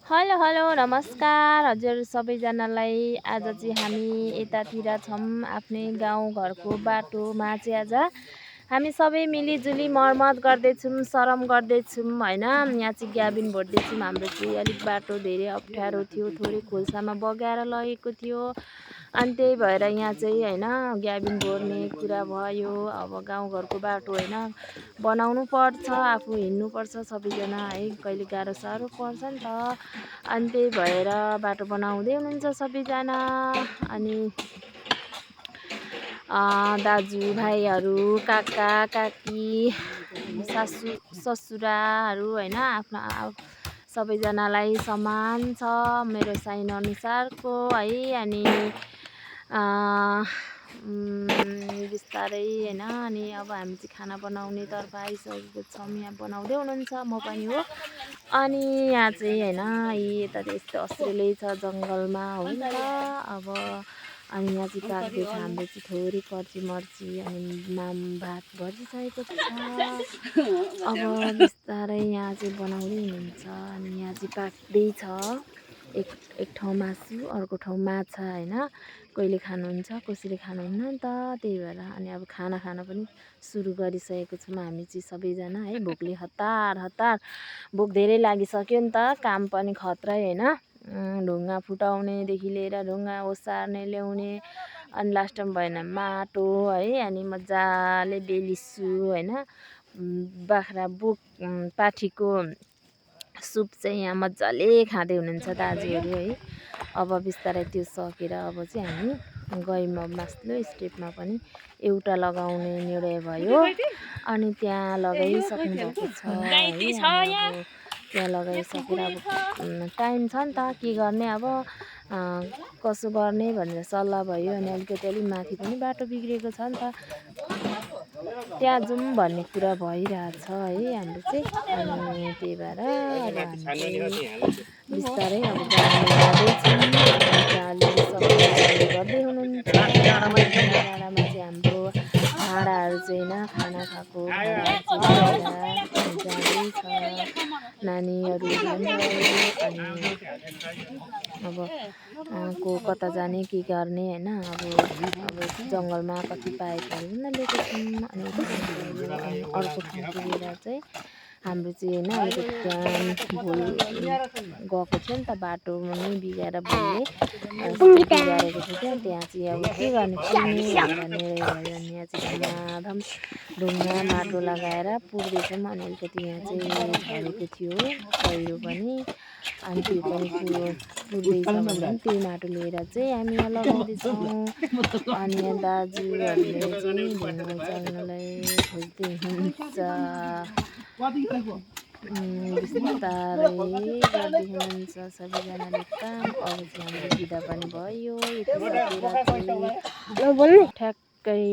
Hello hello नमस्कार हजुर सबैजनालाई। आज चाहिँ हामी यतातिर छौँ आफ्नै गाउँघरको बाटोमा चाहिँ आज हामी सबै मिलिजुली मर्मत गर्दैछौँ, सरम गर्दैछौँ होइन। यहाँ चाहिँ ग्याबिन भर्दैछौँ। हाम्रो चाहिँ अलिक बाटो धेरै अप्ठ्यारो थियो, थोरै खोल्सामा बगाएर लगेको थियो अनि त्यही भएर यहाँ चाहिँ होइन ग्याबिन भर्ने कुरा भयो। अब गाउँघरको बाटो होइन बनाउनु पर्छ, आफू हिँड्नुपर्छ सबैजना है, कहिले गाह्रो साह्रो पर्छ नि त। अनि त्यही भएर बाटो बनाउँदै हुनुहुन्छ सबैजना। अनि दाजुभाइहरू, काका काकी, सासू ससुराहरू होइन आफ्ना सबैजनालाई समान छ मेरो साइन अनुसारको है। अनि बिस्तारै होइन। अनि अब हामी चाहिँ खाना बनाउने तर्फ आइसकेको छौँ। यहाँ बनाउँदै हुनुहुन्छ, म पनि हो। अनि यहाँ चाहिँ होइन यता यस्तो अस्ट्रेलै छ जङ्गलमा हो नि त अब। अनि यहाँ चाहिँ पाक्दैछ हाम्रो चाहिँ थोरै कर्ची मर्ची अनि माम भात भरिसकेको छ। अब बिस्तारै यहाँ चाहिँ बनाउँदै हुनुहुन्छ। अनि यहाँ चाहिँ पाक्दैछ। एक ठाउँ मासु, अर्को ठाउँ माछा होइन। कहिले खानुहुन्छ, कसैले खानुहुन्न नि त, त्यही भएर। अनि अब खाना खान पनि सुरु गरिसकेको छौँ हामी चाहिँ सबैजना है। भोकले हतार हतार, भोक धेरै लागिसक्यो नि त, काम पनि खत्रै होइन। ढुङ्गा फुटाउनेदेखि लिएर ढुङ्गा ओसार्ने ल्याउने अनि लास्टमा भएन माटो है। अनि मजाले बेलिसु होइन। बाख्रा पाठीको सुप चाहिँ यहाँ मजाले खाँदै हुनुहुन्छ दाजुहरू है। अब बिस्तारै त्यो सकेर अब चाहिँ हामी गयौँ मास्लो स्टेपमा पनि एउटा लगाउने निर्णय भयो। अनि त्यहाँ लगाइसक्नु भएको छ है। त्यहाँ लगाइसकेर अब टाइम छ नि त, के गर्ने अब कसो गर्ने भनेर सल्लाह भयो। अनि अलिकति माथि पनि बाटो बिग्रेको छ नि त, त्यहाँ जाउँ भन्ने कुरा भइरहेछ है हाम्रो चाहिँ। अनि त्यही भएर अब हामी बिस्तारै अब गर्दै हुनुहुन्छ। डाँडामा चाहिँ हाम्रो भाँडाहरू चाहिँ होइन खाना खाएको जाँदैछ नानीहरू अनि अब को कता जाने के गर्ने होइन। अब जङ्गलमा कति पाइपहरू पनि लिएको छौँ। अनि अर्को ठाउँ पुगेर चाहिँ हाम्रो चाहिँ होइन अलिकति त्यहाँ भुल गएको थियो नि त, बाटो नै बिगाएर भुलले बिगारेको थियो। त्यहाँ चाहिँ अब के गर्ने भनेर निर्णय भयो। अनि यहाँ चाहिँ धमाधम ढुङ्गा माटो लगाएर पुर्दैछौँ। अनि अलिकति यहाँ चाहिँ झरेको थियो पहिरो पनि, अनि त्यो पनि पुर्दैछ भने त्यही माटो लिएर चाहिँ हामी यहाँ लगाउँदैछौँ। अनि यहाँ दाजुहरूले चाहिँ ढुङ्गा चल्नलाई खोज्दै हुनुहुन्छ। बिस्तारै गर्दै हुनुहुन्छ सबैजनाले काम। अब चाहिँ हाम्रो बिदा पनि भयो। यति सकेर चाहिँ ठ्याक्कै